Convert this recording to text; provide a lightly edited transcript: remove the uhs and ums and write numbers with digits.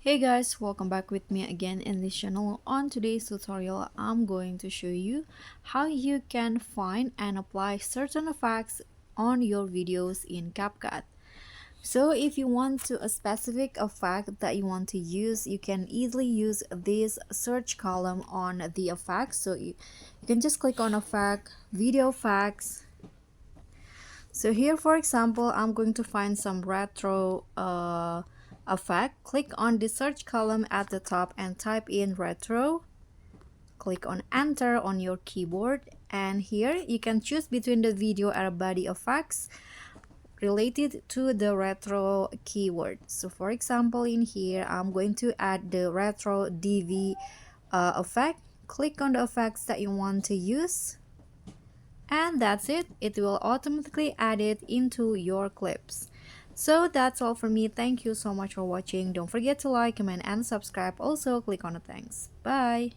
Hey guys, welcome back with me again in this channel. On today's tutorial, I'm going to show you how you can find and apply certain effects on your videos in CapCut. So if you want to a specific effect that you want to use, you can easily use this search column on the effects. So you can just click on effect, video effects. So here, for example, I'm going to find some retro effect. Click on the search column at the top and type in retro. Click on enter on your keyboard, and here you can choose between the video or body effects related to the retro keyword. So for example, in here I'm going to add the retro DV effect. Click on the effects that you want to use, and that's it. It will automatically add it into your clips. So that's all for me. Thank you so much for watching. Don't forget to like, comment, and subscribe. Also click on the thanks. Bye.